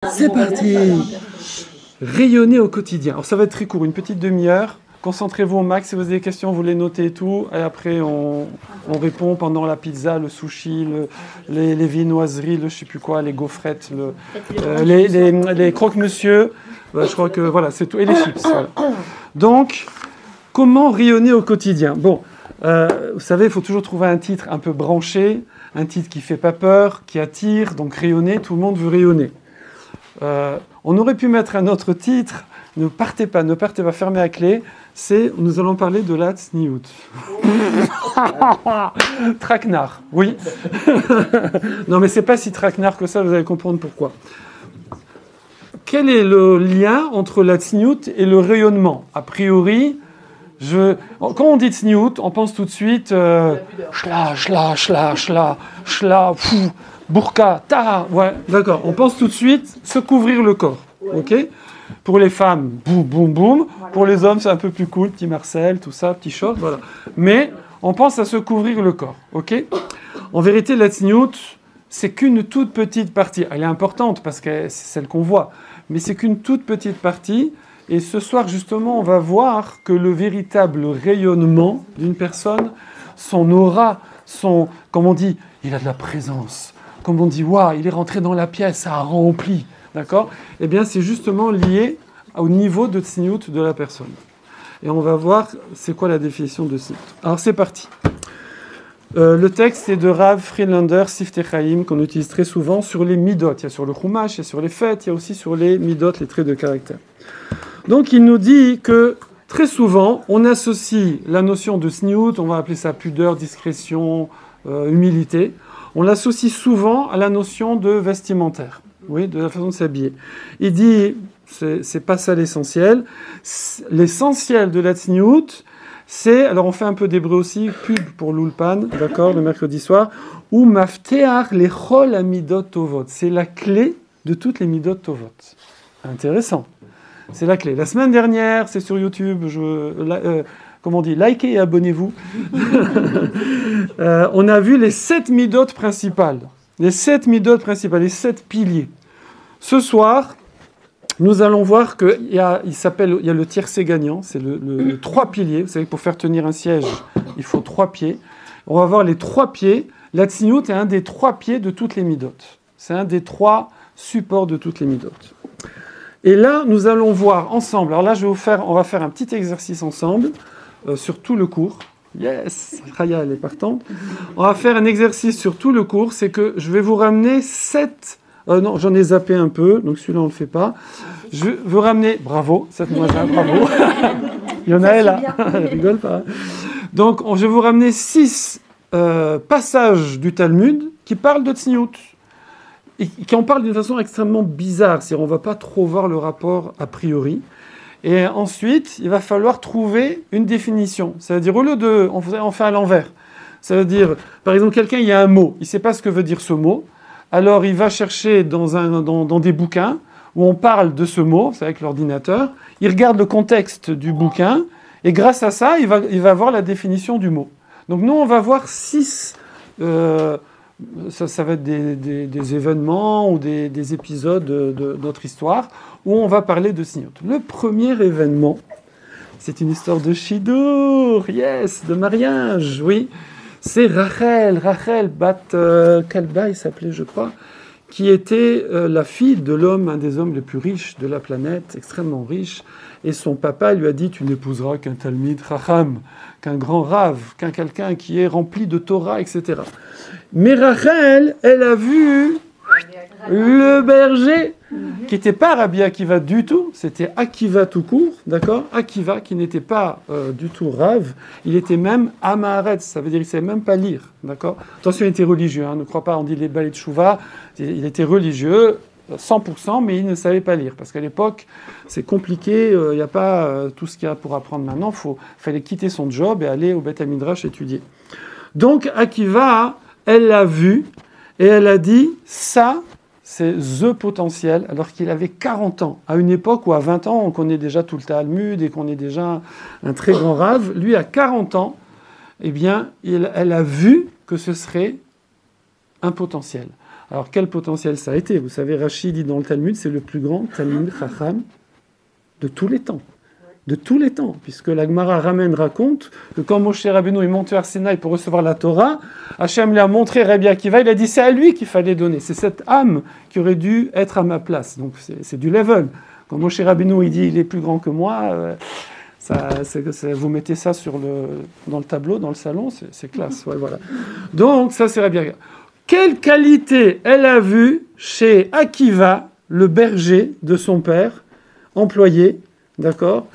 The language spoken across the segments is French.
C'est parti. Rayonner au quotidien. Alors ça va être très court, une petite demi-heure. Concentrez-vous au max. Si vous avez des questions, vous les notez et tout. Et après, on répond pendant la pizza, le sushi, les viennoiseries, le je sais plus quoi, les gaufrettes, les croque-monsieur. Je crois que voilà, c'est tout. Et les chips. Voilà. Donc, comment rayonner au quotidien? Bon, vous savez, il faut toujours trouver un titre un peu branché, un titre qui fait pas peur, qui attire. Donc rayonner, tout le monde veut rayonner. On aurait pu mettre un autre titre. Ne partez pas, fermez à clé. Nous allons parler de la tsniout. Traquenard, oui. Non, mais c'est pas si traquenard que ça, vous allez comprendre pourquoi. Quel est le lien entre la tsniout et le rayonnement? A priori, quand on dit tsniout, on pense tout de suite shla, fou, burqa, ta. Ouais, d'accord. On pense tout de suite se couvrir le corps. Ok? Pour les femmes, boum, boum, boum. Pour les hommes, c'est un peu plus cool, petit Marcel, tout ça, petit short, voilà. Mais on pense à se couvrir le corps, ok? En vérité, la tsniout, c'est qu'une toute petite partie. Elle est importante parce que c'est celle qu'on voit, mais c'est qu'une toute petite partie. Et ce soir, justement, on va voir que le véritable rayonnement d'une personne, son aura, comme on dit, il a de la présence. Comme on dit, waouh, il est rentré dans la pièce, ça a rempli. D'accord? Eh bien, c'est justement lié au niveau de tsniout de la personne. Et on va voir c'est quoi la définition de tsniout. Alors, c'est parti. Le texte est de Rav Friedlander Siftei Chaim, qu'on utilise très souvent sur les midot. Il y a sur le chumash, il y a sur les fêtes, il y a aussi sur les midot, les traits de caractère. Donc, il nous dit que très souvent, on associe la notion de tsniout, on va appeler ça pudeur, discrétion, humilité. On l'associe souvent à la notion de vestimentaire. Oui, de la façon de s'habiller. Il dit, c'est pas ça l'essentiel. L'essentiel de la tsniout, c'est, alors on fait un peu d'hébreu aussi, pub pour l'ulpan, d'accord, le mercredi soir, ou mafteach lechol amidot tovot. C'est la clé de toutes les midot tovot. Intéressant. C'est la clé. La semaine dernière, c'est sur YouTube, comment on dit, likez et abonnez-vous. On a vu les 7 midot principales. Les 7 midot principales, les 7 piliers. Ce soir, nous allons voir qu'il y a le tiercé gagnant, c'est le 3 piliers. Vous savez que pour faire tenir un siège, il faut 3 pieds. On va voir les 3 pieds. La tsniout est un des 3 pieds de toutes les midot. C'est un des 3 supports de toutes les midot. Et là, nous allons voir ensemble. Alors là, on va faire un petit exercice ensemble sur tout le cours. Yes, Raya, elle est partante. On va faire un exercice sur tout le cours. C'est que je vais vous ramener 7... non, j'en ai zappé un peu, donc celui-là, on ne le fait pas. Je veux vous ramener... Bravo, cette demoiselle, bravo. Il y en a, elle, là. Elle rigole pas. Donc, je vais vous ramener 6 passages du Talmud qui parlent de tsniout. Et qui en parlent d'une façon extrêmement bizarre. C'est-à-dire, on ne va pas trop voir le rapport a priori. Et ensuite, il va falloir trouver une définition. C'est-à-dire, au lieu de... On fait à l'envers. Ça veut dire, par exemple, quelqu'un, il y a un mot. Il ne sait pas ce que veut dire ce mot. Alors, il va chercher dans des bouquins où on parle de ce mot, c'est avec l'ordinateur. Il regarde le contexte du bouquin. Et grâce à ça, il va voir la définition du mot. Donc, nous, on va voir 6... ça va être des événements ou des épisodes de notre histoire où on va parler de tsniout. Le premier événement, c'est une histoire de Shidur, yes, de mariage, oui. C'est Rachel bat Kalba, il s'appelait, je crois, qui était la fille de l'homme, un des hommes les plus riches de la planète, extrêmement riche. Et son papa lui a dit, tu n'épouseras qu'un Talmid Chacham, qu'un grand Rav, qu'un quelqu'un qui est rempli de Torah, etc. Mais Rachel, elle a vu le berger, qui n'était pas Rabbi Akiva du tout, c'était Akiva tout court, d'accord? Akiva, qui n'était pas du tout Rav, il était même Amaharetz, ça veut dire qu'il ne savait même pas lire, d'accord? Attention, il était religieux, ne crois pas, on dit les Balei Teshuvah, il était religieux, 100%, mais il ne savait pas lire. Parce qu'à l'époque, c'est compliqué, il n'y a pas tout ce qu'il y a pour apprendre maintenant. Il fallait quitter son job et aller au Beth Midrash étudier. Donc, Akiva, elle l'a vu et elle a dit, ça, c'est the potentiel, alors qu'il avait 40 ans. À une époque où à 20 ans, on connaît déjà tout le Talmud et qu'on est déjà un très grand rave. Lui, à 40 ans, eh bien, elle a vu que ce serait un potentiel. Alors, quel potentiel ça a été? Vous savez, Rashi dit dans le Talmud, c'est le plus grand Talmud Chacham de tous les temps. De tous les temps, puisque la Gemara raconte que quand Moshe Rabbeinu est monté à Sinaï pour recevoir la Torah, Hachem lui a montré Rabbi Akiva, il a dit c'est à lui qu'il fallait donner, c'est cette âme qui aurait dû être à ma place. Donc c'est du level. Quand Moshe Rabbeinu il dit il est plus grand que moi, vous mettez ça dans le tableau, dans le salon, c'est classe. Ouais, voilà. Donc ça c'est Rabbi Akiva. Quelle qualité elle a vue chez Akiva, le berger de son père, employé, d'accord,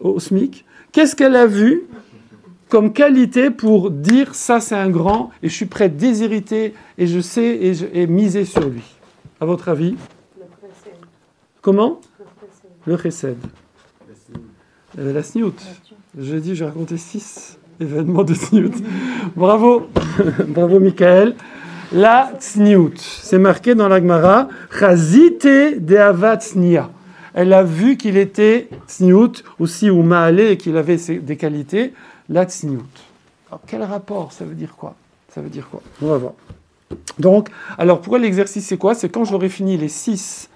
au SMIC, qu'est-ce qu'elle a vu comme qualité pour dire ça c'est un grand et je suis prêt à déshériter et je sais et miser sur lui? À votre avis? Le chesed. Comment? Le Le chesed. chesed. La sniout. Jeudi, j'ai raconté 6 événements de sniout. Bravo, bravo Michael. La sniout, c'est marqué dans la Gemara, Chazite de Avat Tznia. Elle a vu qu'il était tsniout, aussi ou ma'alé, et qu'il avait des qualités, la tsniout. Alors, quel rapport? Ça veut dire quoi? Ça veut dire quoi? On va voir. Donc, alors, pourquoi l'exercice, c'est quoi? C'est quand j'aurai fini les 6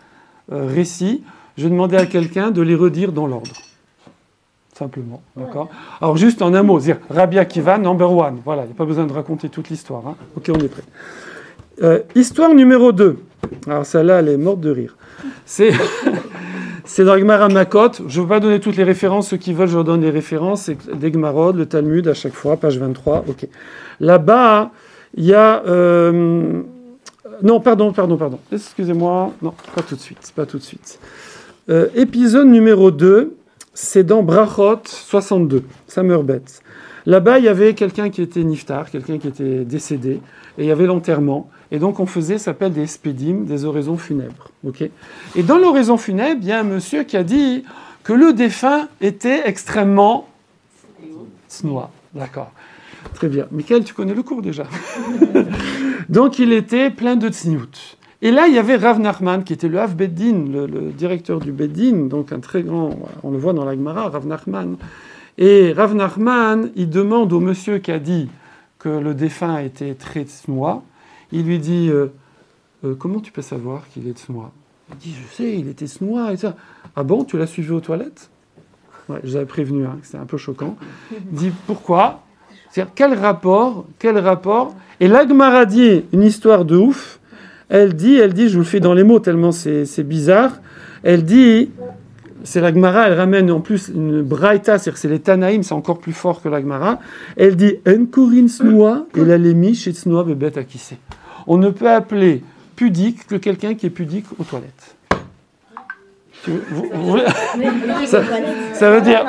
récits, je demandais à quelqu'un de les redire dans l'ordre. Simplement, d'accord? Alors, juste en un mot, dire Rabbi Akiva, number 1. Voilà, il n'y a pas besoin de raconter toute l'histoire. Hein. Ok, on est prêt. Histoire numéro 2. Alors, celle-là, elle est morte de rire. C'est dans la Gemara Makot. Je ne veux pas donner toutes les références. Ceux qui veulent, je leur donne les références. C'est des Gemarot, le Talmud à chaque fois, page 23. Ok. Là-bas, il y a... Non, pardon. Excusez-moi. Non, pas tout de suite. Épisode numéro 2, c'est dans Brachot 62, Samerbet. Là-bas, il y avait quelqu'un qui était niftar, quelqu'un qui était décédé, et il y avait l'enterrement. Et donc, on faisait, ça s'appelle des spédim, des oraisons funèbres. Okay, et dans l'oraison funèbre, il y a un monsieur qui a dit que le défunt était extrêmement tsnoa. D'accord. Très bien. Michael, tu connais le cours déjà. Donc, il était plein de tsniout. Et là, il y avait Rav Nachman, qui était le Hav Beddin, le directeur du Beddin, donc un très grand, on le voit dans la Gemara, Rav Nachman. Et Rav Nachman, il demande au monsieur qui a dit que le défunt était très tsnoa, il lui dit comment tu peux savoir qu'il est tsnoa? Il dit je sais, il était tsnoa et ça. Ah bon, tu l'as suivi aux toilettes? Ouais, je l'avais prévenu, hein, que c'était un peu choquant. Il dit pourquoi? C'est-à-dire, quel rapport? Et la Gemara dit une histoire de ouf. Elle dit, je vous le fais dans les mots tellement c'est bizarre. Elle dit, c'est la Gemara, elle ramène en plus une braïta, c'est-à-dire que c'est les Tanaïm, c'est encore plus fort que la Gemara. Elle dit en kurin tsnoa et la lemi chez tsnoa bebet akissé. On ne peut appeler pudique que quelqu'un qui est pudique aux toilettes. Ça veut dire,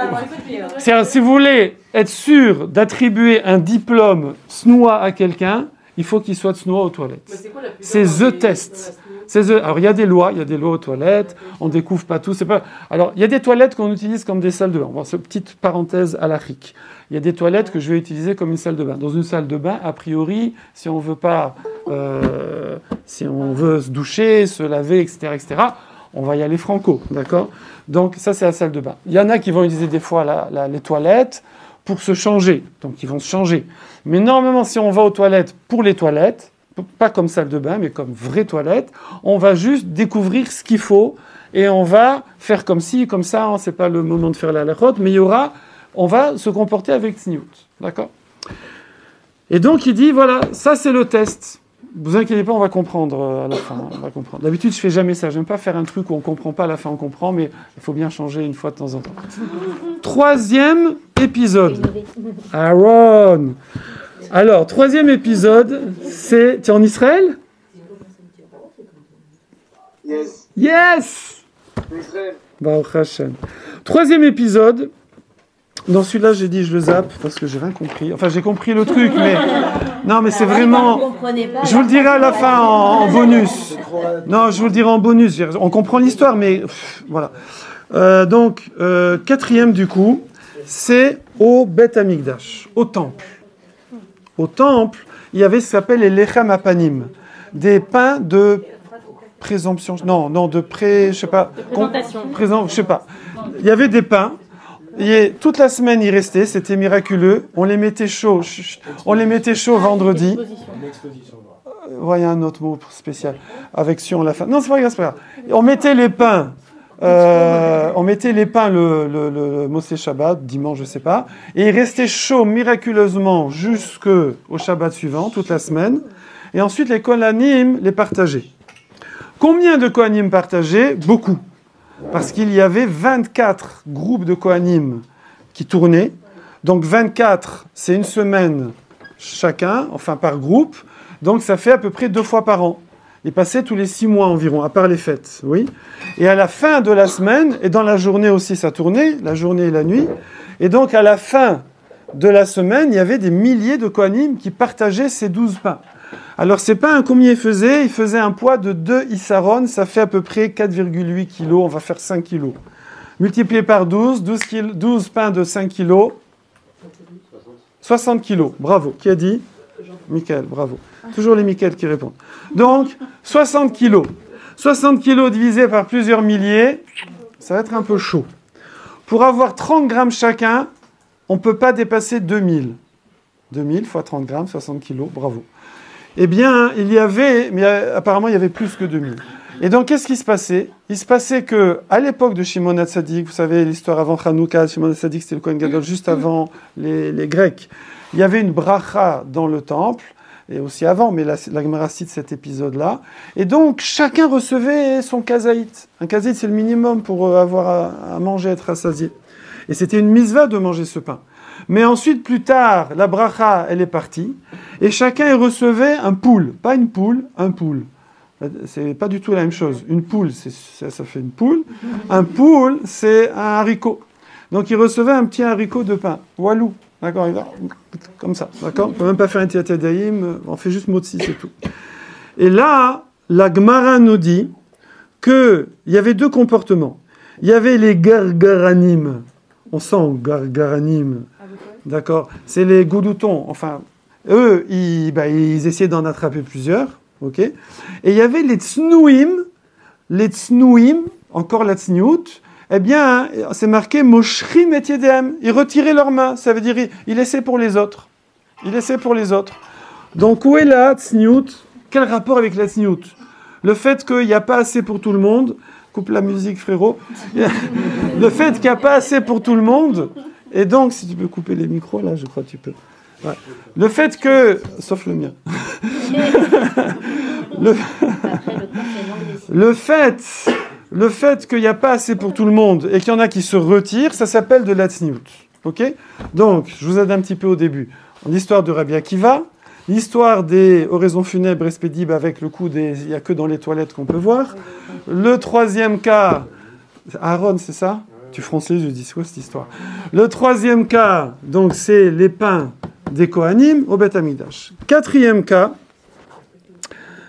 si vous voulez être sûr d'attribuer un diplôme tsnoa à quelqu'un, il faut qu'il soit tsnoa aux toilettes. C'est the test. Alors, il y a des lois aux toilettes, on ne découvre pas tout. Alors, il y a des toilettes qu'on utilise comme des salles de bain. On va voir cette petite parenthèse halachique. Il y a des toilettes que je vais utiliser comme une salle de bain. Dans une salle de bain, a priori, si on veut se doucher, se laver, etc., on va y aller franco, d'accord? Donc, ça, c'est la salle de bain. Il y en a qui vont utiliser des fois les toilettes pour se changer. Donc, ils vont se changer. Mais normalement, si on va aux toilettes pour les toilettes, pas comme salle de bain, mais comme vraie toilette, on va juste découvrir ce qu'il faut et on va faire comme ci, comme ça. C'est pas le moment de faire la halachot, mais on va se comporter avec tsniout, d'accord? Et donc il dit voilà, ça c'est le test. Vous inquiétez pas, on va comprendre à la fin. On va comprendre. D'habitude, je fais jamais ça. J'aime pas faire un truc où on comprend pas, à la fin on comprend, mais il faut bien changer une fois de temps en temps. 3e épisode. Aaron. Alors, 3e épisode, c'est... Tu es en Israël? Yes! Baruch Hashem. 3e épisode. Dans celui-là, j'ai dit je le zappe parce que j'ai rien compris. Enfin, j'ai compris le truc, mais... Non, mais c'est vraiment... Je vous le dirai à la fin en bonus. Non, je vous le dirai en bonus. On comprend l'histoire, mais... voilà. Donc, 4e du coup, c'est au Beth Amikdash, au temple. Au temple, il y avait ce qu'on appelle les lechem apanim, des pains de présomption, je sais pas. Je sais pas. Il y avait des pains, et toute la semaine ils restaient, c'était miraculeux. On les mettait chauds vendredi. Ouais, il y a un autre mot spécial. Avec sur la fin. Non, c'est pas grave, c'est pas grave. On mettait les pains. Le Mossé Shabbat, dimanche, je sais pas. Et il restait chaud miraculeusement jusqu'au Shabbat suivant, toute la semaine. Et ensuite, les Kohanim les partageaient. Combien de Kohanim partageaient? Beaucoup. Parce qu'il y avait 24 groupes de Kohanim qui tournaient. Donc 24, c'est une semaine chacun, enfin par groupe. Donc ça fait à peu près 2 fois par an. Ils passaient tous les 6 mois environ, à part les fêtes. Oui. Et à la fin de la semaine, et dans la journée aussi ça tournait, la journée et la nuit. Et donc à la fin de la semaine, il y avait des milliers de Kohanim qui partageaient ces 12 pains. Alors ces pains, combien ils faisaient? Ils faisaient un poids de 2 issaron, ça fait à peu près 4,8 kg, on va faire 5 kg. Multiplié par 12, 12 pains de 5 kg. 60 kilos, bravo. Qui a dit? Michael, bravo. Toujours les Michael qui répondent. Donc, 60 kilos. 60 kilos divisé par plusieurs milliers, ça va être un peu chaud. Pour avoir 30 grammes chacun, on ne peut pas dépasser 2000. 2000 fois 30 grammes, 60 kilos, bravo. Eh bien, il y avait, mais apparemment, il y avait plus que 2000. Et donc, qu'est-ce qui se passait? Il se passait qu'à l'époque de Shimon HaTzadik, vous savez, l'histoire avant Hanouka, Shimon HaTzadik, c'était le Kohen Gadol, juste avant les Grecs. Il y avait une bracha dans le temple, et aussi avant, mais la Gemara cite cet épisode-là. Et donc, chacun recevait son kazaït. Un kazaït, c'est le minimum pour avoir à manger, être rassasié. Et c'était une mitzvah de manger ce pain. Mais ensuite, plus tard, la bracha, elle est partie, et chacun recevait un poule. Pas une poule, un poule. C'est pas du tout la même chose. Une poule, ça fait une poule. Un poule, c'est un haricot. Donc, il recevait un petit haricot de pain. Walou. D'accord, comme ça. D'accord. On ne peut même pas faire un tiatadaïm. On fait juste motzi, c'est tout. Et là, la Gemara nous dit qu'il y avait 2 comportements. Il y avait les gargaranim. On sent gargaranim. D'accord. C'est les goudoutons. Enfin, eux, ils essayaient d'en attraper plusieurs. Ok. Et il y avait les tsnouim, encore la tsniout, eh bien, c'est marqué moshrim et yedem. Ils retiraient leurs mains, ça veut dire ils laissaient pour les autres. Ils laissaient pour les autres. Donc, où est la tsniout? Quel rapport avec la tsniout? Le fait qu'il n'y a pas assez pour tout le monde, coupe la musique frérot, le fait qu'il n'y a pas assez pour tout le monde, et donc, si tu peux couper les micros, là, je crois que tu peux. Ouais. Le fait que... Sauf le mien. le fait qu'il n'y a pas assez pour tout le monde et qu'il y en a qui se retirent, ça s'appelle de la tsniout. Ok? Donc, je vous aide un petit peu au début. L'histoire de Rabbi Akiva, l'histoire des oraisons funèbres expédibles avec le coup des... Il n'y a que dans les toilettes qu'on peut voir. Le 3e cas... Aaron, c'est ça? Tu fronces les yeux, je dis, c'est quoi cette histoire? Le 3e cas, donc, c'est les pains des Kohanim au Beth Amikdash. 4e cas,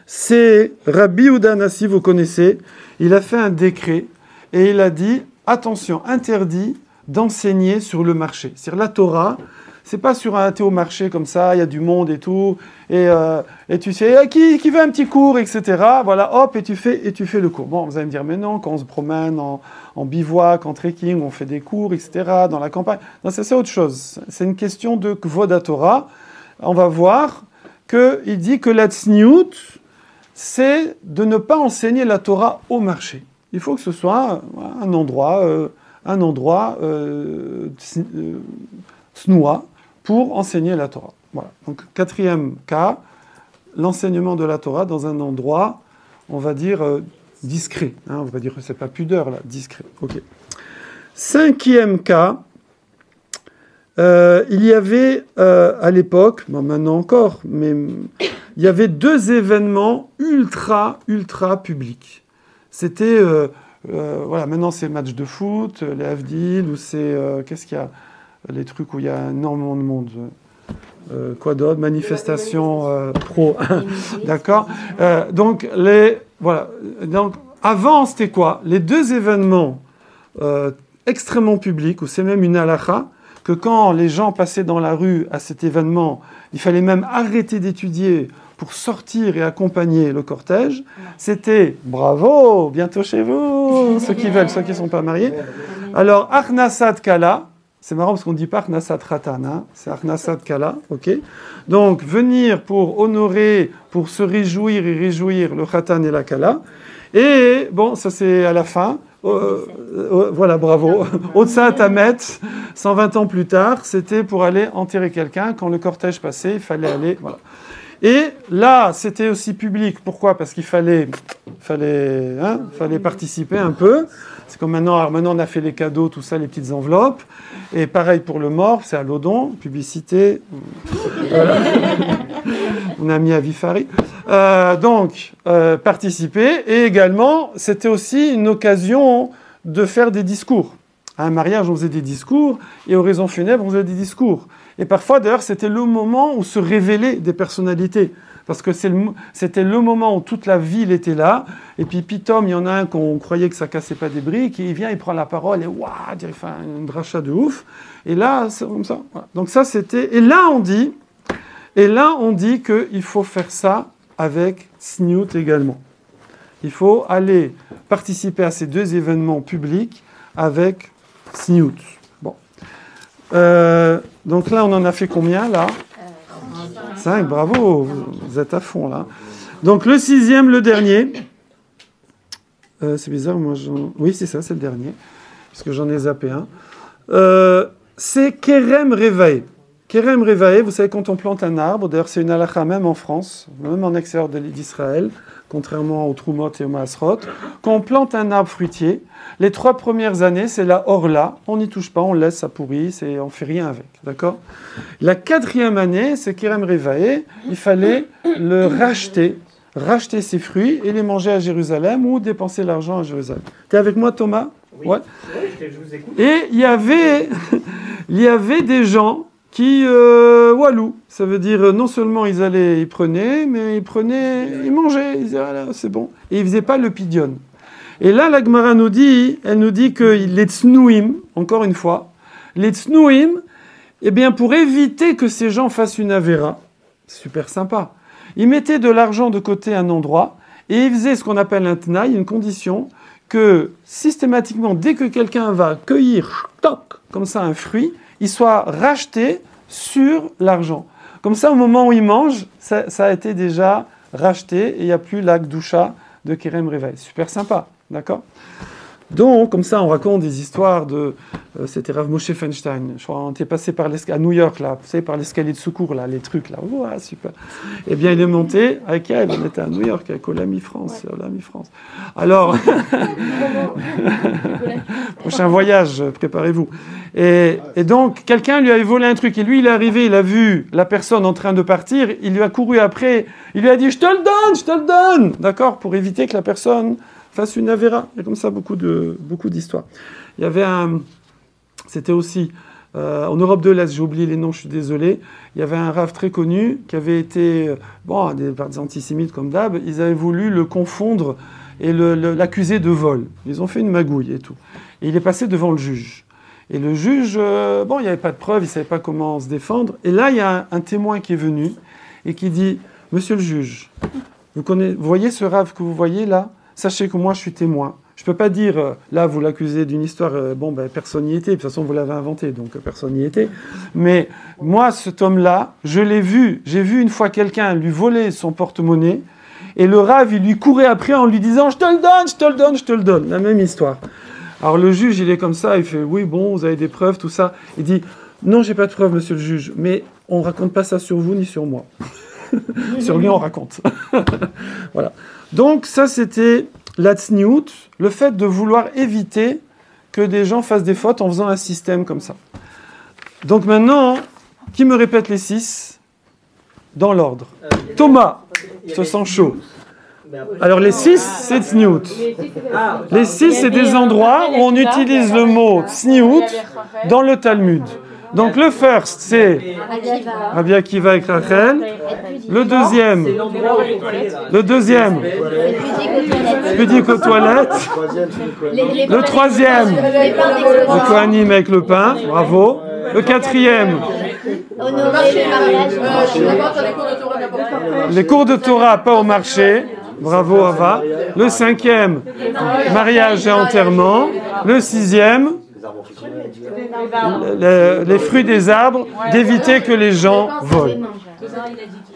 c'est Rabbi Yehuda Hanassi, vous connaissez, il a fait un décret et il a dit, attention, interdit d'enseigner sur le marché. C'est-à-dire la Torah, c'est pas sur un thé au marché comme ça, il y a du monde et tout, et tu sais, qui veut un petit cours, etc. Voilà, hop, et tu fais le cours. Bon, vous allez me dire, mais non, quand on se promène en bivouac, en trekking, on fait des cours, etc., dans la campagne. Non, c'est autre chose. C'est une question de Kvod Torah. On va voir qu'il dit que la tsniout, c'est de ne pas enseigner la Torah au marché. Il faut que ce soit un endroit tsnoua pour enseigner la Torah. Voilà. Donc, 4e cas, l'enseignement de la Torah dans un endroit, on va dire, discret. Hein, on va dire que c'est pas pudeur, là, discret. Ok. 5e cas, il y avait à l'époque, bon, maintenant encore, mais il y avait 2 événements ultra publics. C'était, voilà, maintenant c'est match de foot, les Havdil, ou c'est, qu'est-ce qu'il y a? Les trucs où il y a énormément de monde. Quoi d'autre? Manifestation pro. D'accord. Donc, voilà. Donc, avant, c'était quoi? Les 2 événements extrêmement publics, où c'est même une halakha, que quand les gens passaient dans la rue à cet événement, il fallait même arrêter d'étudier pour sortir et accompagner le cortège. C'était « Bravo, bientôt chez vous !» ceux qui veulent, ceux qui ne sont pas mariés. Alors, Achnasat Kala, c'est marrant parce qu'on ne dit pas Achnasat Khatan, hein, c'est Achnasat Kala, ok. Donc, venir pour honorer, pour se réjouir et réjouir le Khatan et la Kala. Et, bon, ça c'est à la fin. Voilà, bravo. Otsa Tamet, 120 ans plus tard, c'était pour aller enterrer quelqu'un. Quand le cortège passait, il fallait aller, voilà. Et là, c'était aussi public. Pourquoi ? Parce qu'il fallait participer un peu. C'est comme maintenant, alors maintenant on a fait les cadeaux, tout ça, les petites enveloppes. Et pareil pour le mort, c'est à l'Odon, publicité. Voilà. On a mis à Vifari. Donc, participer. Et également, c'était aussi une occasion de faire des discours. À un mariage, on faisait des discours. Et aux raisons funèbres, on faisait des discours. Et parfois, d'ailleurs, c'était le moment où se révélaient des personnalités. Parce que c'était le moment où toute la ville était là. Et puis, pitom, il y en a un qu'on croyait que ça cassait pas des briques. Et il vient, il prend la parole et waouh, il fait une dracha de ouf. Et là, c'est comme ça. Voilà. Donc ça, c'était... Et là, on dit qu'il faut faire ça avec Tzniut également. Il faut aller participer à ces deux événements publics avec Tzniut. Bon. Donc là, on en a fait combien, là ? 5, bravo, vous êtes à fond, là. Donc le 6e, le dernier. C'est bizarre, moi, oui, c'est ça, c'est le dernier, parce que j'en ai zappé un. C'est Kerem Revae. Kerem Revae, vous savez, quand on plante un arbre, d'ailleurs, c'est une halakha même en France, même en extérieur d'Israël, contrairement aux Troumot et aux Maasrot, quand on plante un arbre fruitier, les 3 premières années, c'est la orla, on n'y touche pas, on laisse, ça pourrit, on ne fait rien avec, d'accord ? La 4e année, c'est Kerem Revae, il fallait le racheter ses fruits et les manger à Jérusalem ou dépenser l'argent à Jérusalem. T'es avec moi, Thomas ? Oui. Ouais. Oui, je vous écoute. Et il y avait des gens qui walou, ça veut dire non seulement ils prenaient, mais ils mangeaient, ils disaient ah là, c'est bon, et ils faisaient pas le pidion. Et là, la Gemara nous dit que les tsnouim, encore une fois, les tsnouim, eh bien pour éviter que ces gens fassent une avéra, super sympa, ils mettaient de l'argent de côté à un endroit et ils faisaient ce qu'on appelle un tnaï, une condition que systématiquement, dès que quelqu'un va cueillir, toc, comme ça un fruit, il soit racheté sur l'argent. Comme ça, au moment où il mange, ça a été déjà racheté et il n'y a plus la Gdusha de Kerem Revae. Super sympa, d'accord ? Donc, comme ça, on raconte des histoires de... c'était Rav Moshe Feinstein. Je crois qu'on était passé à New York, là, vous savez, par l'escalier de secours, là, les trucs, là. Oh, super. Eh bien, il est monté avec elle. On était à New York avec Olami France. Ouais. Olami France. Alors, prochain voyage, préparez-vous. Et donc, quelqu'un lui avait volé un truc. Et lui, il est arrivé, il a vu la personne en train de partir. Il lui a couru après. Il lui a dit, je te le donne. D'accord ? Pour éviter que la personne fasse une avéra. Il y a comme ça beaucoup d'histoires. Il y avait c'était aussi, en Europe de l'Est, j'ai oublié les noms, je suis désolé, il y avait un rave très connu qui avait été, des antisémites comme d'hab, ils avaient voulu le confondre et l'accuser de vol. Ils ont fait une magouille et tout. Et il est passé devant le juge. Et le juge, il n'y avait pas de preuves, il ne savait pas comment se défendre. Et là, il y a un témoin qui est venu et qui dit, « Monsieur le juge, vous voyez ce rave que vous voyez là ? Sachez que moi, je suis témoin. Je ne peux pas dire, là, vous l'accusez d'une histoire, personne n'y était. De toute façon, vous l'avez inventé, donc personne n'y était. Mais moi, cet homme-là, je l'ai vu. J'ai vu une fois quelqu'un lui voler son porte-monnaie. Et le rave, il lui courait après en lui disant, je te le donne. La même histoire. Alors le juge, il est comme ça, il fait, oui, bon, vous avez des preuves, tout ça. Il dit, non, j'ai pas de preuves, monsieur le juge. Mais on ne raconte pas ça sur vous ni sur moi. Sur lui, on raconte. Voilà. Donc, ça, c'était la tsniout, le fait de vouloir éviter que des gens fassent des fautes en faisant un système comme ça. Donc maintenant, qui me répète les 6 dans l'ordre ? Thomas, je te sens chaud. Alors, les 6, c'est tsniout. Les 6, c'est des endroits où on utilise le mot tsniout dans le Talmud. Donc le first, c'est Rabbi Akiva avec Rachel. Le deuxième, pudique aux toilettes. Le troisième, le Kohanim avec le pain. Bravo. Le quatrième, les cours de Torah, pas au marché. Bravo, Ava. Le cinquième, mariage et enterrement. Le sixième, les fruits des arbres, d'éviter que les gens volent.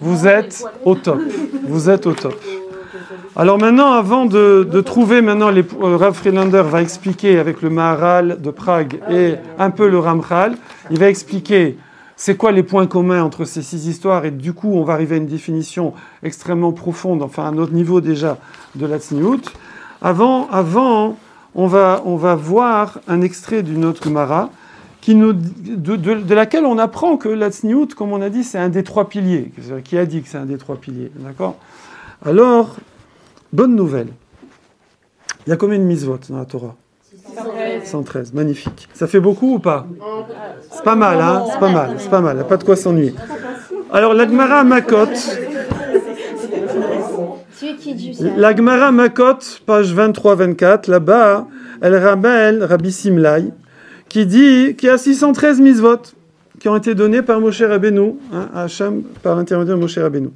Vous êtes au top. Vous êtes au top. Alors maintenant, avant de trouver, Rav Friedlander va expliquer avec le Maharal de Prague et un peu le Ramchal, il va expliquer c'est quoi les points communs entre ces 6 histoires et du coup on va arriver à une définition extrêmement profonde, enfin à un autre niveau déjà de la Tzniut. Avant, on va voir un extrait d'une autre Gemara de laquelle on apprend que la Tzniut, comme on a dit, c'est un des 3 piliers. Qui a dit que c'est un des 3 piliers, d'accord? Alors, bonne nouvelle. Il y a combien de mitzvot dans la Torah? 113, magnifique. Ça fait beaucoup ou pas? C'est pas mal, hein? C'est pas mal, il n'y a pas de quoi s'ennuyer. Alors, la Gemara Makot, page 23-24, là-bas, elle ramène Rabbi Simlai, qui dit qu'il y a 613 mitzvot qui ont été donnés par Moshe Rabbeinu, à Hachem, par l'intermédiaire de Moshe Rabbeinu.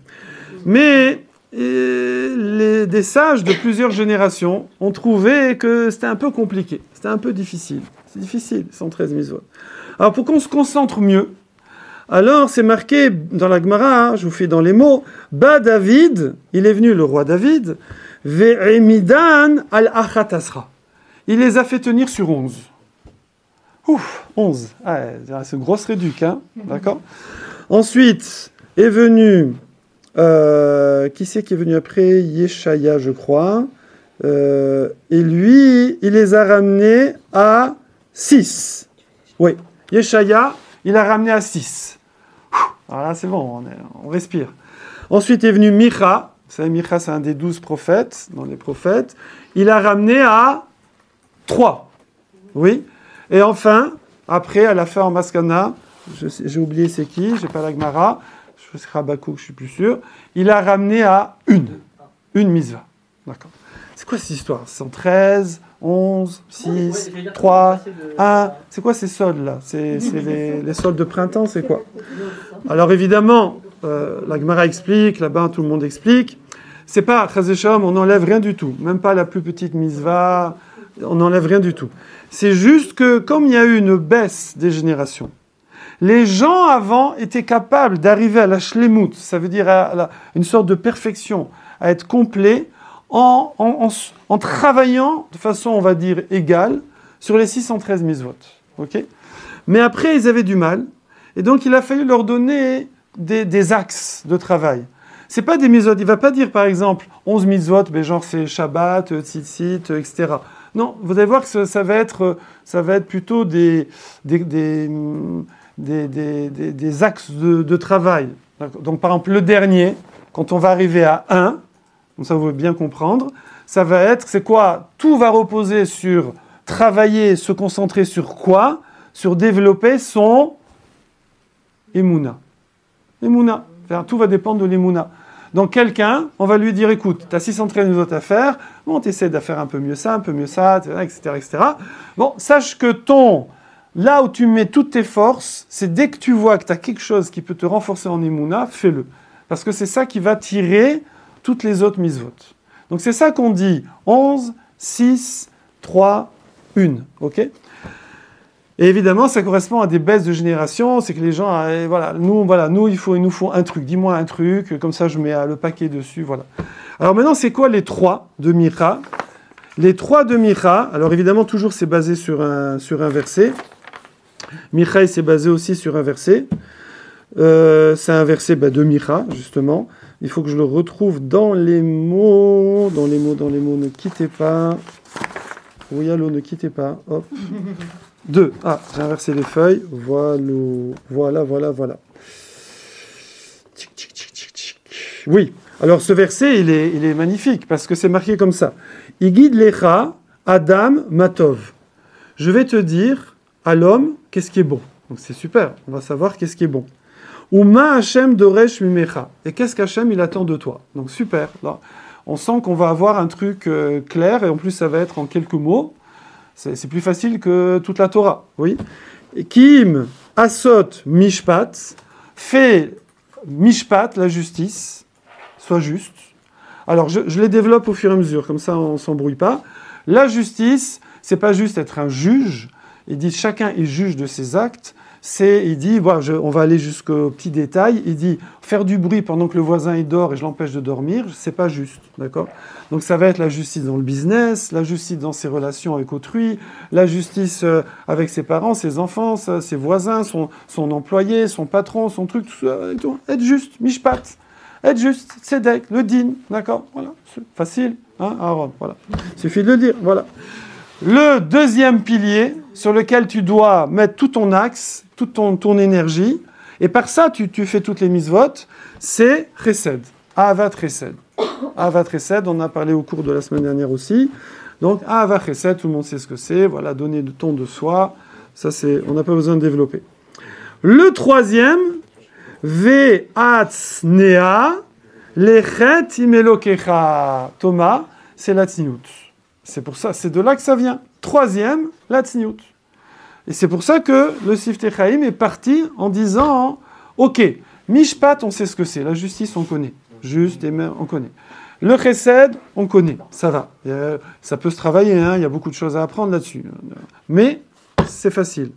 Mais des sages de plusieurs générations ont trouvé que c'était un peu compliqué, c'était un peu difficile. C'est difficile, 113 mitzvot. Alors pour qu'on se concentre mieux, alors c'est marqué dans la Gemara, je vous fais dans les mots, Ba David, il est venu le roi David, Ve'emidan al-achatasra. Il les a fait tenir sur 11. Ouf, 11. Ah, c'est une grosse réduque, hein, d'accord? Ensuite est venu... qui c'est qui est venu après? Yeshaya, je crois. Et lui, il les a ramenés à 6. Oui, Yeshaya, il a ramené à 6. Alors là, c'est bon, on respire. Ensuite est venu Micha. Vous savez, Micha, c'est un des 12 prophètes, dans les prophètes. Il a ramené à 3. Oui. Et enfin, après, à la fin en Maskana, j'ai oublié c'est qui, j'ai pas la Gemara. C'est Rabakouk, je suis plus sûr. Il a ramené à une mitzvah. D'accord. C'est quoi cette histoire? 113, 11, 6, 3, 1. C'est quoi ces soldes-là? C'est les soldes de printemps, c'est quoi? Alors évidemment, la Gemara explique, là-bas tout le monde explique. C'est pas, Chazécham, on n'enlève rien du tout. Même pas la plus petite mitzvah, on n'enlève rien du tout. C'est juste que, comme il y a eu une baisse des générations, les gens avant étaient capables d'arriver à la shlemut, ça veut dire à une sorte de perfection, à être complet, en travaillant de façon, on va dire, égale sur les 613 mitzvot. Okay? Mais après, ils avaient du mal, et donc il a fallu leur donner des axes de travail. C'est pas des mitzvot, il ne va pas dire par exemple 11 mitzvot, mais genre c'est Shabbat, Tzitzit, etc. Non, vous allez voir que ça va être plutôt des axes de travail. Donc, par exemple, le dernier, quand on va arriver à 1, donc ça vous pouvez bien comprendre, ça va être, c'est quoi? Tout va reposer sur travailler, se concentrer sur quoi? Sur développer son Emouna. Emouna. Tout va dépendre de l'Emouna. Donc quelqu'un, on va lui dire, écoute, tu as 613 autres à faire, bon, tu essaies de faire un peu mieux ça, etc., etc. Bon, sache que là où tu mets toutes tes forces, c'est dès que tu vois que tu as quelque chose qui peut te renforcer en Emouna, fais-le. Parce que c'est ça qui va tirer toutes les autres mitzvot. Donc c'est ça qu'on dit 11, 6, 3, 1. Ok ? Et évidemment, ça correspond à des baisses de génération. C'est que les gens, nous, il nous faut un truc. Dis-moi un truc, comme ça je mets le paquet dessus. Voilà. Alors maintenant, c'est quoi les 3 de Micha? Les 3 de Micha, alors évidemment, toujours c'est basé sur un verset. Micha, c'est basé aussi sur un verset. C'est un verset de Micha, justement. Il faut que je le retrouve dans les mots. Ne quittez pas. Oui, allô, ne quittez pas. Hop. 2. Ah, j'ai inversé les feuilles. Voilà. Tic, tic, tic, tic, tic. Oui. Alors, ce verset, il est magnifique parce que c'est marqué comme ça. Igid lecha Adam matov. Je vais te dire à l'homme qu'est-ce qui est bon. Donc, c'est super. On va savoir qu'est-ce qui est bon. Uma Hashem doresh mimecha. Et qu'est-ce qu'Hachem il attend de toi? Donc, super. Là, on sent qu'on va avoir un truc clair et en plus, ça va être en quelques mots. C'est plus facile que toute la Torah, oui. Kim asot mishpat, fait mishpat, la justice, soit juste. Alors, je les développe au fur et à mesure, comme ça on ne s'embrouille pas. La justice, c'est pas juste être un juge, il dit chacun est juge de ses actes. Il dit, on va aller jusqu'au petit détail, il dit faire du bruit pendant que le voisin il dort et je l'empêche de dormir, c'est pas juste, d'accord? Donc ça va être la justice dans le business, la justice dans ses relations avec autrui, la justice avec ses parents, ses enfants, ses voisins, son employé, son patron, son truc, tout. Être juste, mishpat, être juste, tzedek, le din, d'accord? Voilà, c'est facile, hein, Aaron, voilà. Il suffit de le dire, voilà. Le deuxième pilier sur lequel tu dois mettre tout ton axe, toute ton énergie, et par ça tu fais toutes les mitzvot, c'est chesed, ahavat chesed. Ahavat chesed, on en a parlé au cours de la semaine dernière aussi. Donc ahavat chesed, tout le monde sait ce que c'est, voilà, donner du ton de soi, ça on n'a pas besoin de développer. Le troisième, ve'atznea lechet imelokecha. Thomas, c'est la tzniut. C'est pour ça, c'est de là que ça vient. Troisième, la tzniut. Et c'est pour ça que le Siftei Chaim est parti en disant, ok, mishpat, on sait ce que c'est. La justice, on connaît. Juste, on connaît. Le chesed, on connaît. Ça va. Ça peut se travailler, hein, il y a beaucoup de choses à apprendre là-dessus. Mais c'est facile.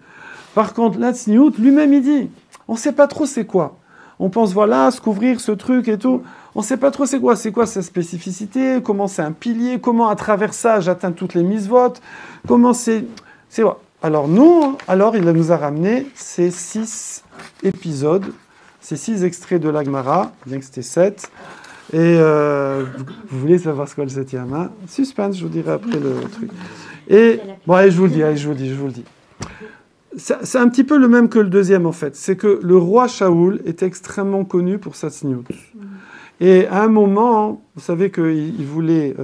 Par contre, la tzniut, lui-même, il dit, on ne sait pas trop c'est quoi. On pense, voilà, se couvrir ce truc et tout. On ne sait pas trop c'est quoi sa spécificité, comment c'est un pilier, comment à travers ça j'atteins toutes les mitzvot, comment c'est quoi. Alors il nous a ramené ces 6 épisodes, ces 6 extraits de l'Agmara, bien que c'était 7. Et vous voulez savoir ce qu'est le 7e, hein? Suspense, je vous dirai après le truc. Et bon, allez, je vous le dis. C'est un petit peu le même que le deuxième en fait. C'est que le roi Shaoul est extrêmement connu pour sa tzniut. Et à un moment, vous savez qu'il voulait,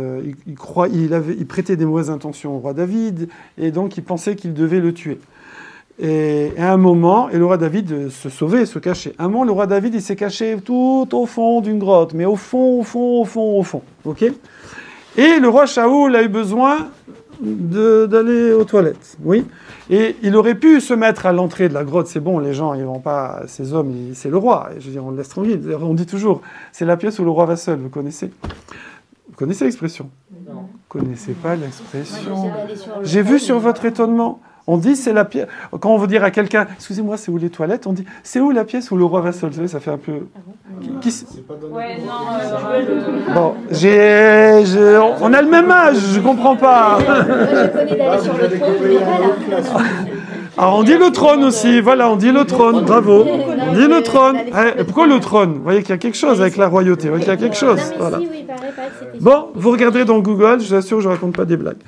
il prêtait des mauvaises intentions au roi David, et donc il pensait qu'il devait le tuer. Et à un moment, le roi David se sauvait, se cachait. À un moment, le roi David, il s'est caché tout au fond d'une grotte, mais au fond, ok? Et le roi Shaoul a eu besoin d'aller aux toilettes, oui. Et il aurait pu se mettre à l'entrée de la grotte, c'est bon, les gens, ils vont pas, ces hommes, c'est le roi, je veux dire, on le laisse tranquille. On dit toujours, c'est la pièce où le roi va seul, vous connaissez l'expression? Non. Vous connaissez pas l'expression? J'ai vu sur votre étonnement. On dit c'est la pièce. Quand on veut dire à quelqu'un, excusez-moi, c'est où les toilettes? On dit c'est où la pièce où le roi va seul? Vous savez, ça fait un peu. C'est pas dans bon, on a le même âge, je comprends pas. Je connais d'aller sur le trône. Alors on dit le trône aussi, voilà, on dit le trône, bravo. On dit le trône. Pourquoi le trône? Vous voyez qu'il y a quelque chose avec la royauté, vous voyez qu'il y a quelque chose. Voilà. Bon, vous regardez dans Google, je vous assure, je raconte pas des blagues.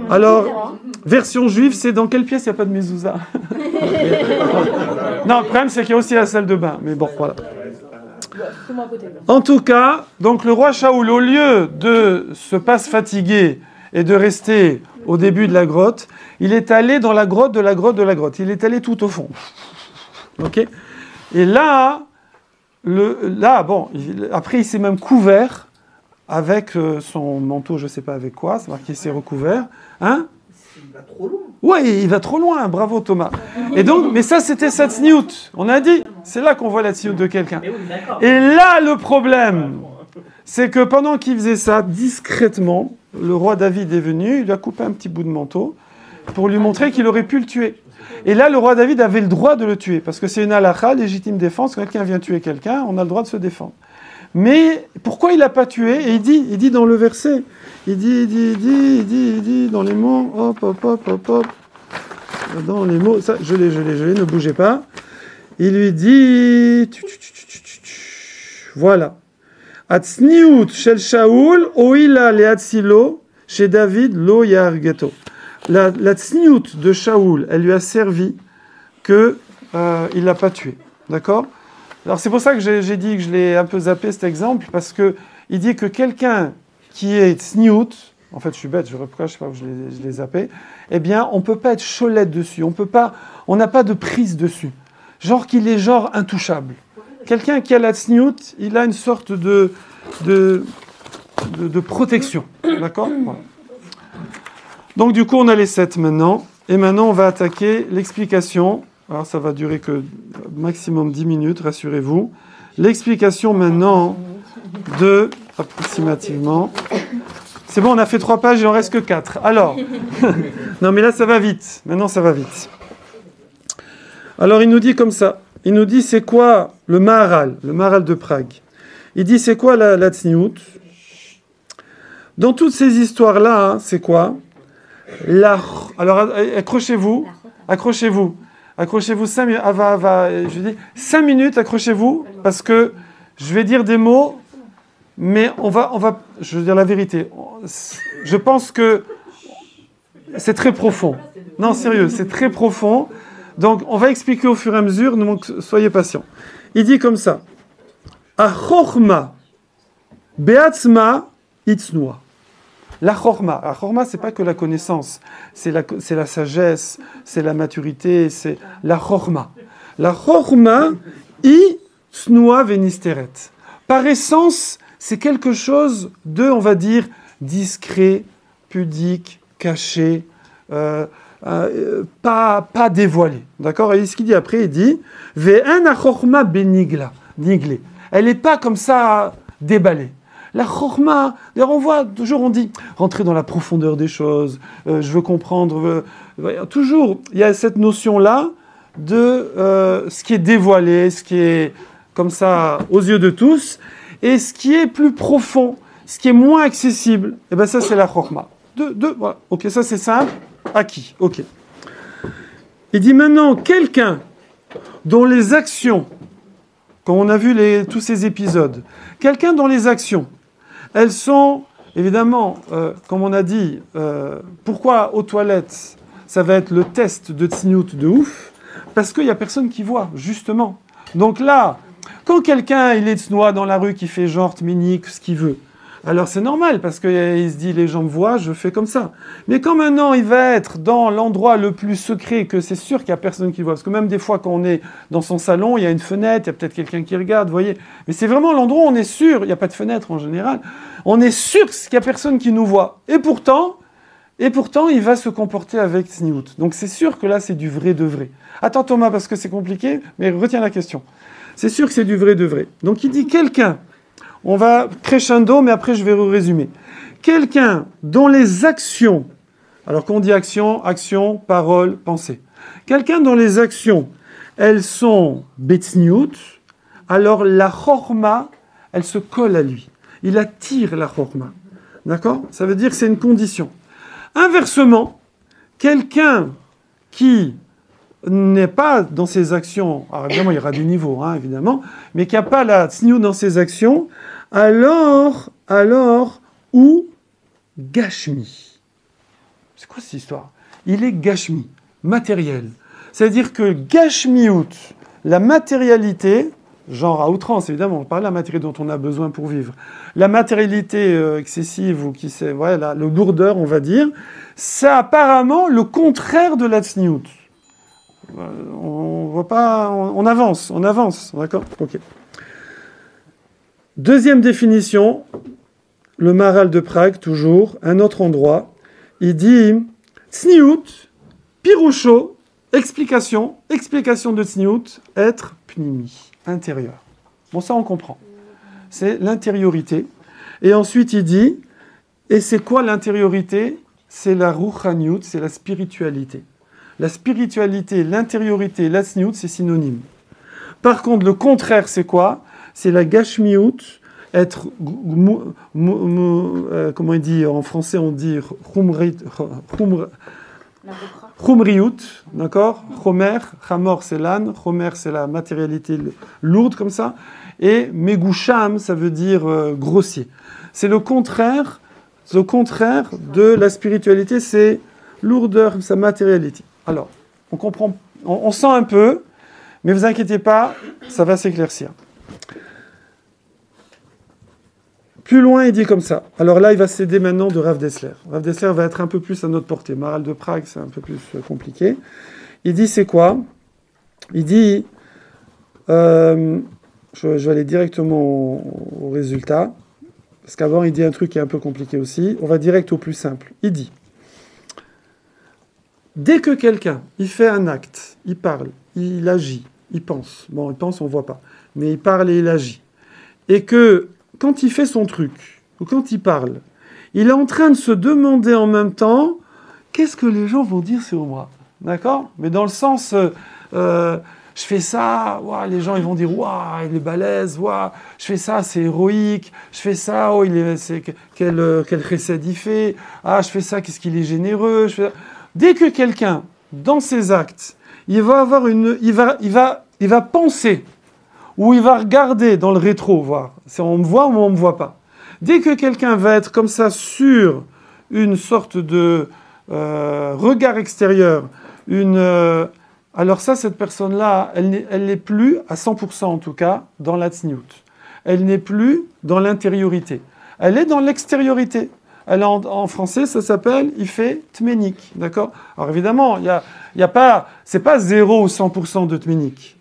Alors, version juive, c'est dans quelle pièce il n'y a pas de mezouza? Non, le problème, c'est qu'il y a aussi la salle de bain. Mais bon, voilà. En tout cas, donc le roi Shaoul, au lieu de se fatiguer et de rester au début de la grotte, il est allé dans la grotte de la grotte de la grotte. Il est allé tout au fond. Ok? Et là, après, il s'est même couvert avec son manteau, je ne sais pas avec quoi, c'est marqué qu'il s'est recouvert. Hein? Il va trop loin. Oui, il va trop loin, bravo Thomas. Et donc, mais ça c'était sa tzniut. On a dit, c'est là qu'on voit la tzniut de quelqu'un. Et là, le problème, c'est que pendant qu'il faisait ça, discrètement, le roi David est venu, il lui a coupé un petit bout de manteau pour lui montrer qu'il aurait pu le tuer. Et là, le roi David avait le droit de le tuer, parce que c'est une halakha, légitime défense. Quand quelqu'un vient tuer quelqu'un, on a le droit de se défendre. Mais pourquoi il l'a pas tué? Et il dit dans le verset, il dit dans les mots, hop, dans les mots, ça, je l'ai, ne bougez pas. Il lui dit, voilà. Atzniut shel Shaoul, oila leatzilo, chez David lo yargeto. La tzniut de Shaoul, elle lui a servi que il l'a pas tué, d'accord? Alors c'est pour ça que j'ai dit que je l'ai un peu zappé cet exemple, parce que il dit que quelqu'un qui est tzniut, en fait je suis bête, je sais pas où je l'ai zappé, eh bien on peut pas être cholette dessus, on n'a pas de prise dessus, genre qu'il est genre intouchable. Quelqu'un qui a la tzniut, il a une sorte de protection, d'accord? Voilà. Donc du coup on a les 7 maintenant, et maintenant on va attaquer l'explication. Alors ça va durer que maximum 10 minutes, rassurez-vous. L'explication maintenant de, approximativement, c'est bon, on a fait 3 pages, il en reste que 4. Alors, Non, mais là, ça va vite. Maintenant, ça va vite. Alors, il nous dit comme ça. Il nous dit, c'est quoi le Maharal de Prague. Il dit, c'est quoi la tsniout? Dans toutes ces histoires-là, hein, c'est quoi? Alors, accrochez-vous. Accrochez-vous 5 minutes. Je dis 5 minutes, accrochez-vous, parce que je vais dire des mots, mais on va, je veux dire la vérité. Je pense que c'est très profond. Non, sérieux, c'est très profond. Donc, on va expliquer au fur et à mesure, donc soyez patients. Il dit comme ça. Achorma beatzma itznoa. La chorma, c'est pas que la connaissance, c'est la sagesse, c'est la maturité, c'est la chorma. La chorma itznoa venisteret. Par essence, c'est quelque chose de, on va dire, discret, pudique, caché, pas dévoilé. D'accord? Et ce qu'il dit après, il dit Ve'en achorma benigla. Elle n'est pas comme ça déballée. La chorma, d'ailleurs on voit, toujours on dit, rentrer dans la profondeur des choses, je veux comprendre, toujours, il y a cette notion-là de ce qui est dévoilé, ce qui est comme ça aux yeux de tous, et ce qui est plus profond, ce qui est moins accessible, et bien ça c'est la chorma. Voilà. Ok, ça c'est simple, acquis, ok. Il dit maintenant, quelqu'un dont les actions, comme on a vu tous ces épisodes, quelqu'un dont les actions, elles sont, évidemment, comme on a dit, pourquoi aux toilettes, ça va être le test de tsniout de ouf, parce qu'il n'y a personne qui voit, justement. Donc là, quand quelqu'un, il est tsnoa dans la rue, qui fait genre, tminique, ce qu'il veut, alors c'est normal, parce qu'il se dit, les gens me voient, je fais comme ça. Mais quand maintenant, il va être dans l'endroit le plus secret, que c'est sûr qu'il n'y a personne qui voit, parce que même des fois, quand on est dans son salon, il y a une fenêtre, il y a peut-être quelqu'un qui regarde, vous voyez. Mais c'est vraiment l'endroit où on est sûr, il n'y a pas de fenêtre en général, on est sûr qu'il n'y a personne qui nous voit. Et pourtant, il va se comporter avec tsniout. Donc c'est sûr que là, c'est du vrai de vrai. Attends Thomas, parce que c'est compliqué, mais retiens la question. C'est sûr que c'est du vrai de vrai. Donc il dit quelqu'un, on va crescendo, mais après je vais résumer. Quelqu'un dont les actions, alors quand on dit action, parole, pensée. Quelqu'un dont les actions, elles sont betsniout, alors la chorma, elle se colle à lui. Il attire la chorma. D'accord? Ça veut dire que c'est une condition. Inversement, quelqu'un qui n'est pas dans ses actions, alors évidemment il y aura des niveaux, hein, évidemment, mais qui n'a pas la tsniout dans ses actions, alors, ou gashmi. C'est quoi cette histoire? Il est gashmi, matériel. C'est-à-dire que gashmiout, la matérialité, genre à outrance, évidemment, on parle de la matérialité dont on a besoin pour vivre. La matérialité excessive, ou la lourdeur, on va dire, c'est apparemment le contraire de la tsniout. On voit pas, on avance, d'accord? Ok. Deuxième définition, le Maharal de Prague, toujours, un autre endroit, il dit tsniout, pirusho, explication de tsniout, être pnimi, intérieur. Bon, ça on comprend. C'est l'intériorité. Et ensuite il dit, et c'est quoi l'intériorité? C'est la ruchaniout, c'est la spiritualité. La spiritualité, l'intériorité, la tsniout, c'est synonyme. Par contre, le contraire, c'est quoi? C'est la gashmiout, être, comment il dit en français, on dit chumriout, d'accord? Chomer, chamor c'est l'âne, chomer c'est la matérialité lourde comme ça, et megusham, ça veut dire grossier. C'est le contraire de la spiritualité, c'est lourdeur, sa matérialité. Alors, on comprend, on sent un peu, mais vous inquiétez pas, ça va s'éclaircir. Plus loin, il dit comme ça. Alors là, il va céder maintenant de Rav Dessler. Rav Dessler va être un peu plus à notre portée. Maharal de Prague, c'est un peu plus compliqué. Il dit, c'est quoi? Il dit, je vais aller directement au résultat, parce qu'avant, il dit un truc qui est un peu compliqué aussi. On va direct au plus simple. Il dit, dès que quelqu'un, il fait un acte, il parle, il agit, il pense. Bon, il pense, on ne voit pas. Mais il parle et il agit. Et que, quand il fait son truc, ou quand il parle, il est en train de se demander en même temps qu'est-ce que les gens vont dire sur moi? D'accord? Mais dans le sens, je fais ça, ouah, les gens ils vont dire, waouh, il est balèze, waouh, je fais ça, c'est héroïque, je fais ça, oh, quel chesed il fait, ah, je fais ça, qu'est-ce qu'il est généreux. Dès que quelqu'un, dans ses actes, il va penser, ou il va regarder dans le rétro, voir si on me voit ou on ne me voit pas. Dès que quelqu'un va être comme ça sur une sorte de regard extérieur, alors ça, cette personne-là, elle n'est plus, à 100% en tout cas, dans la tzniut. Elle n'est plus dans l'intériorité. Elle est dans l'extériorité. En français, ça s'appelle, il fait tménik, d'accord? Alors évidemment, il y a pas, c'est pas 0 ou 100% de tménik.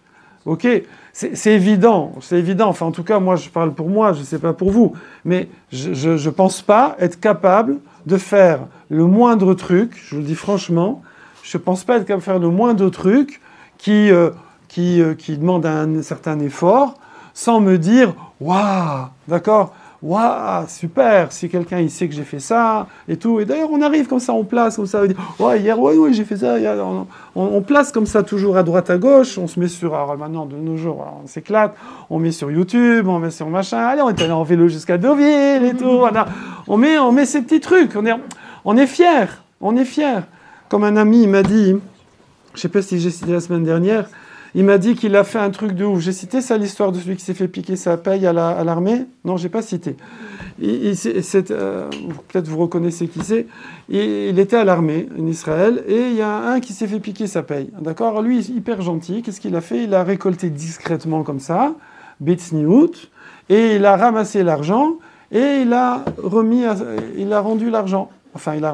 Ok? C'est évident, c'est évident. Enfin, en tout cas, moi, je parle pour moi, je ne sais pas pour vous. Mais je ne pense pas être capable de faire le moindre truc, je vous le dis franchement, je ne pense pas être capable de faire le moindre truc qui demande un certain effort, sans me dire « Waouh, d'accord, waouh, super, si quelqu'un il sait que j'ai fait ça, et tout. » Et d'ailleurs, on arrive comme ça, on place, comme ça, on dit « Ouais, hier, ouais, j'ai fait ça. » On place comme ça, toujours à droite, à gauche, on se met sur, alors maintenant, de nos jours, on s'éclate, on met sur YouTube, on met sur machin, allez, on est allé en vélo jusqu'à Deauville, et tout, voilà. On met ces petits trucs, on est fiers, on est fiers. Comme un ami, il m'a dit, je ne sais pas si j'ai cité la semaine dernière, il m'a dit qu'il a fait un truc de ouf. J'ai cité ça, l'histoire de celui qui s'est fait piquer sa paye à l'armée? Non, je n'ai pas cité. Peut-être vous reconnaissez qui c'est. Il était à l'armée, en Israël, et il y a un qui s'est fait piquer sa paye. D'accord? Lui, hyper gentil. Qu'est-ce qu'il a fait? Il a récolté discrètement comme ça, betsniout, et il a ramassé l'argent, et il a rendu l'argent. Enfin, il a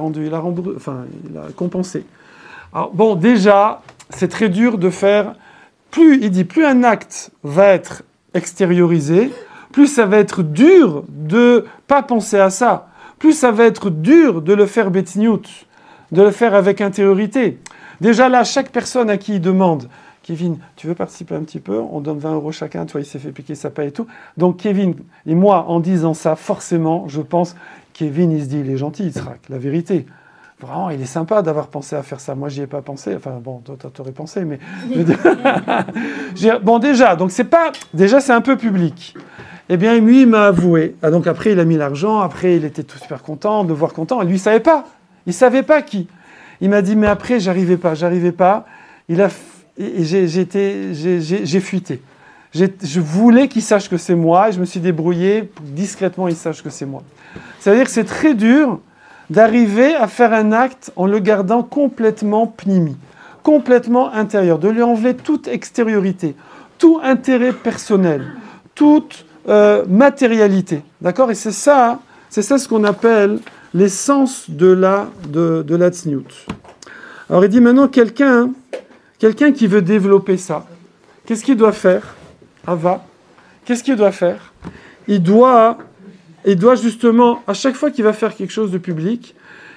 compensé. Alors, bon, déjà, c'est très dur de faire... Plus un acte va être extériorisé, plus ça va être dur de pas penser à ça. Plus ça va être dur de le faire betsniout, de le faire avec intériorité. Déjà là, chaque personne à qui il demande, Kevin, tu veux participer un petit peu? On donne 20 € chacun, toi il s'est fait piquer sa paille et tout. Donc Kevin, et moi, en disant ça, forcément, je pense, Kevin, il se dit, il est gentil, Yitzhak, la vérité. Vraiment, il est sympa d'avoir pensé à faire ça. Moi, j'y ai pas pensé. Enfin, bon, toi, t'aurais pensé, mais... Bon, déjà, donc c'est pas... Déjà, c'est un peu public. Eh bien, lui, il m'a avoué. Ah, donc après, il a mis l'argent. Après, il était tout super content, de me voir content. Et lui, il savait pas. Il savait pas qui. Il m'a dit, mais après, j'arrivais pas. J'ai fuité. Je voulais qu'il sache que c'est moi. Et je me suis débrouillé pour que discrètement, il sache que c'est moi. C'est-à-dire que c'est très dur d'arriver à faire un acte en le gardant complètement pnimi, complètement intérieur, de lui enlever toute extériorité, tout intérêt personnel, toute matérialité. D'accord? Et c'est ça ce qu'on appelle l'essence de la tzniut. Alors il dit maintenant quelqu'un qui veut développer ça, qu'est-ce qu'il doit faire? Ava, qu'est-ce qu'il doit faire? Il doit justement, à chaque fois qu'il va faire quelque chose de public,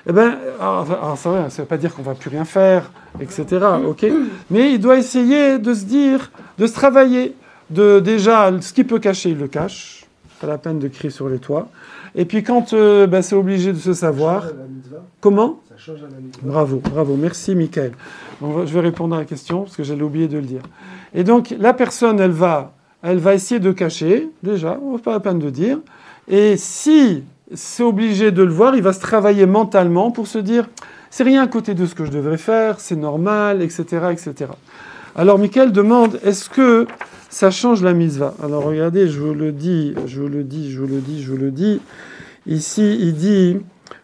eh ben, ça ne veut pas dire qu'on ne va plus rien faire, etc. Okay, mais il doit essayer de se dire, de se travailler, déjà, ce qu'il peut cacher, il le cache. Pas la peine de crier sur les toits. Et puis quand c'est obligé de se savoir... Comment? Ça change à la mitzvah. Bravo. Merci, Michael. Je vais répondre à la question, parce que j'allais oublier de le dire. Et donc, la personne, elle va essayer de cacher, déjà, pas la peine de dire. Et si c'est obligé de le voir, il va se travailler mentalement pour se dire « c'est rien à côté de ce que je devrais faire, c'est normal, etc. etc. » Alors Michael demande « est-ce que ça change la mitzvah ?» Alors regardez, je vous le dis. Ici, il dit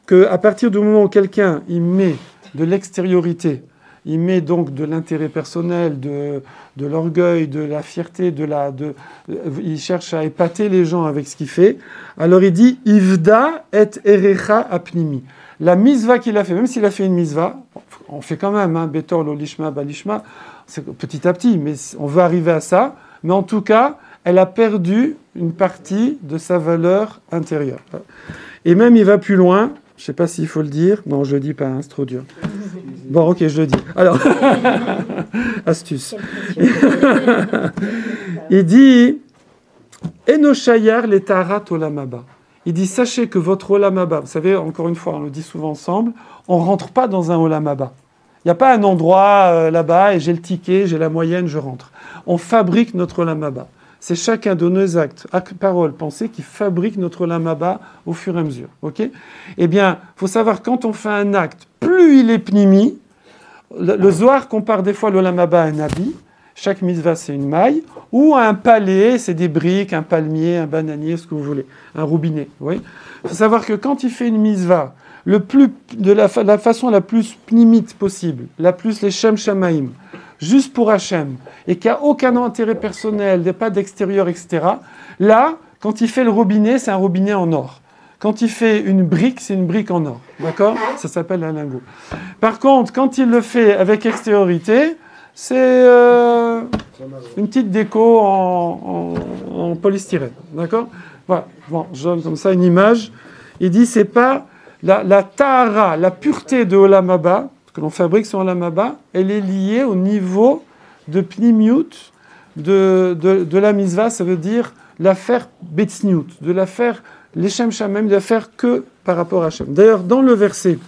qu'à partir du moment où quelqu'un il met de l'extériorité, il met donc de l'intérêt personnel, de l'orgueil, de la fierté, il cherche à épater les gens avec ce qu'il fait. Alors il dit « Ivda et erecha apnimi ». La mitzvah qu'il a fait, même s'il a fait une mitzvah, on fait quand même, Betor lo lishma balishma, c'est petit à petit, mais on veut arriver à ça. Mais en tout cas, elle a perdu une partie de sa valeur intérieure. Et même il va plus loin, je ne sais pas s'il faut le dire, non je ne le dis pas, c'est trop dur. Bon, ok, je le dis. Alors, astuce. Il dit « Enoshayar le tarat olamaba ». Il dit, sachez que votre Olam Haba, vous savez, encore une fois, on le dit souvent ensemble, on ne rentre pas dans un Olam Haba. Il n'y a pas un endroit là-bas et j'ai le ticket, j'ai la moyenne, je rentre. On fabrique notre Olam Haba. C'est chacun de nos actes, paroles, pensées, qui fabrique notre Olam Haba au fur et à mesure. Okay, eh bien, il faut savoir, quand on fait un acte, plus il est pnimi, le Zohar compare des fois l'Olam Haba à un habit. Chaque mitzvah, c'est une maille, ou un palais, c'est des briques, un palmier, un bananier, ce que vous voulez, un robinet. Il faut savoir que quand il fait une mitzvah, de la façon la plus pnimite possible, la plus les Shem Shamaim, juste pour Hachem, et qu'il n'y a aucun intérêt personnel, pas d'extérieur, etc., là, quand il fait le robinet, c'est un robinet en or. Quand il fait une brique, c'est une brique en or. D'accord ? Ça s'appelle un lingot. Par contre, quand il le fait avec extériorité, c'est une petite déco en polystyrène. D'accord ? Voilà. Bon, je donne comme ça une image. Il dit, c'est pas la tahara, la pureté de Olam Haba, que l'on fabrique sur Olam Haba, elle est liée au niveau de pnimiut de la mitzvah, ça veut dire l'affaire betzniut, de l'affaire l'Eshem Shamem, de l'affaire que par rapport à Hachem. D'ailleurs, dans le verset,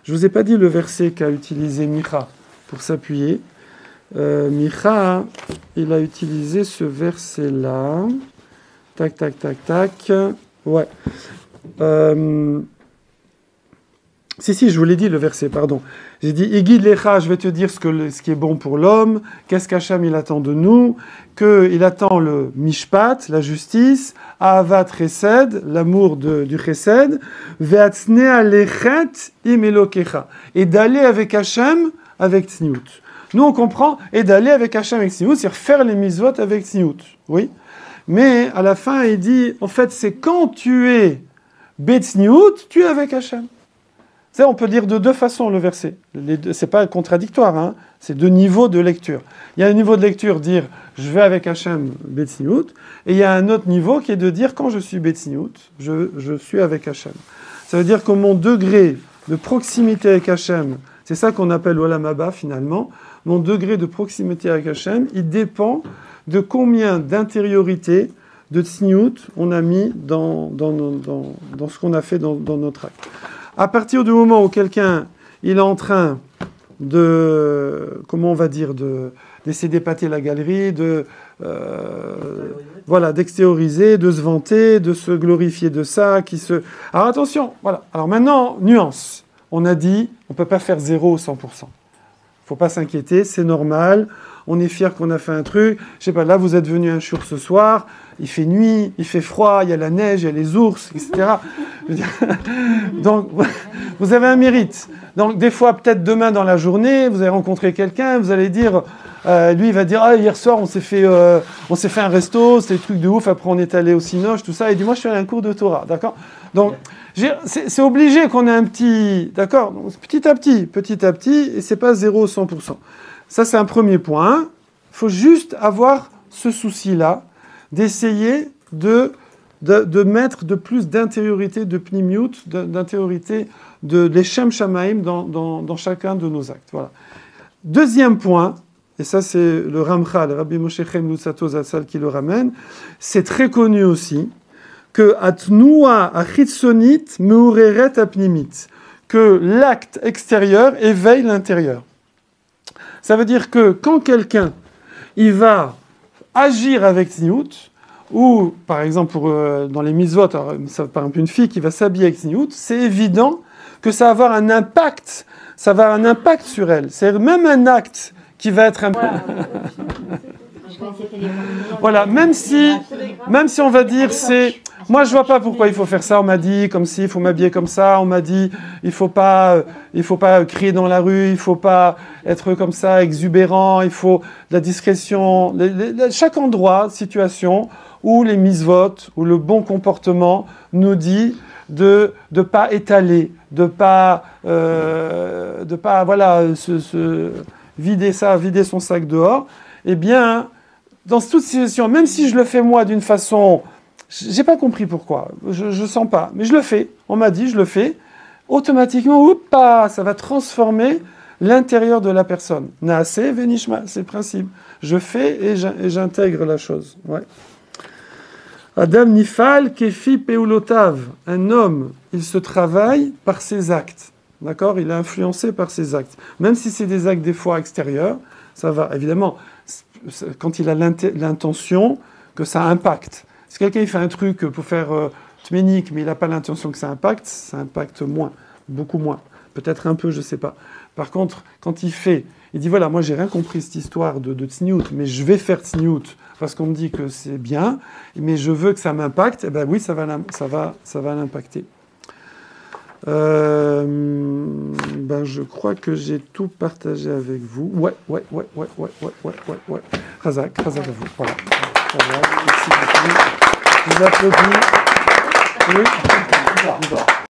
je ne vous ai pas dit le verset qu'a utilisé Micha pour s'appuyer. Micha, il a utilisé ce verset-là. Tac, tac, tac, tac. Ouais. Si, je vous l'ai dit, le verset, pardon. J'ai dit, Igid Lecha, je vais te dire ce qui est bon pour l'homme, qu'est-ce qu'Hachem il attend de nous, qu'il attend le Mishpat, la justice, Ahavat Chesed, l'amour du Chesed, Ve'atznea Lechet im Elokecha, et d'aller avec Hachem, avec Tzniut. Nous, on comprend, et d'aller avec Hachem avec Tzniut, c'est-à-dire faire les mitzvot avec Tzniut, oui. Mais à la fin, il dit, en fait, c'est quand tu es Betzniut, tu es avec Hachem. Ça, on peut dire de deux façons le verset. C'est pas contradictoire, hein. C'est deux niveaux de lecture. Il y a un niveau de lecture, dire je vais avec Hachem Betzniut, et il y a un autre niveau qui est de dire quand je suis Betzniut, je suis avec Hachem. Ça veut dire que mon degré de proximité avec Hachem, c'est ça qu'on appelle Olam Haba finalement, mon degré de proximité avec Hachem, il dépend de combien d'intériorité, de tzniut on a mis dans ce qu'on a fait dans notre acte. À partir du moment où quelqu'un il est en train de, comment on va dire, d'essayer d'épater la galerie, d'extérioriser, de se vanter, de se glorifier de ça, Alors attention, voilà. Alors maintenant, nuance. On a dit, on ne peut pas faire 0 ou 100%. Il ne faut pas s'inquiéter, c'est normal. On est fiers qu'on a fait un truc. Je sais pas, là, vous êtes venu un jour ce soir, il fait nuit, il fait froid, il y a la neige, il y a les ours, etc. Donc, vous avez un mérite. Donc, des fois, peut-être demain dans la journée, vous allez rencontrer quelqu'un, vous allez dire, lui, il va dire, ah, hier soir, on s'est fait un resto, c'était des trucs de ouf, après on est allé au Cinoche, tout ça, et il dit, moi, je suis allé à un cours de Torah, d'accord ? Donc, c'est obligé qu'on ait un petit, d'accord ? Donc, petit à petit, et c'est pas 0 ou 100%. Ça, c'est un premier point. Il faut juste avoir ce souci-là, d'essayer de mettre de plus d'intériorité, de pnimiut, d'intériorité, de l'Eshem Shamaim dans chacun de nos actes. Voilà. Deuxième point, et ça c'est le Ramchal, Rabbi Moshe Chaim Luzzatto Zatzal qui le ramène, c'est très connu aussi, que Atnua Achitzonit Meureret Apnimit, que l'acte extérieur éveille l'intérieur. Ça veut dire que quand quelqu'un il va agir avec tzniut, ou par exemple dans les mitzvot, par exemple une fille qui va s'habiller avec tzniut, c'est évident que ça va avoir un impact, sur elle. C'est même un acte qui va être un peu... Voilà, même si on va dire c'est... Moi, je vois pas pourquoi il faut faire ça. On m'a dit comme si, il faut m'habiller comme ça. On m'a dit, il faut pas crier dans la rue. Il faut pas être comme ça, exubérant. Il faut de la discrétion. Chaque endroit, situation où les mitzvot, où le bon comportement nous dit de pas étaler, de pas vider son sac dehors. Eh bien, dans toute situation, même si je le fais moi d'une façon... J'ai pas compris pourquoi, je sens pas, mais je le fais. On m'a dit, je le fais. Automatiquement, ça va transformer l'intérieur de la personne. Naase venishma, c'est le principe. Je fais et j'intègre la chose. Ouais. Adam nifal kefi peulotav. Un homme, il se travaille par ses actes. D'accord? Il est influencé par ses actes. Même si c'est des actes des fois extérieurs, ça va. Évidemment, quand il a l'intention que ça impacte. Si quelqu'un fait un truc pour faire tménique, mais il n'a pas l'intention que ça impacte moins, beaucoup moins. Peut-être un peu, je ne sais pas. Par contre, quand il fait, il dit voilà, moi j'ai rien compris cette histoire de tsniout, mais je vais faire tsniout parce qu'on me dit que c'est bien, mais je veux que ça m'impacte. Eh ben oui, ça va l'impacter. Ben je crois que j'ai tout partagé avec vous. Ouais. Razak à vous. Voilà. Razak, merci beaucoup. Je vous applaudis. Oui.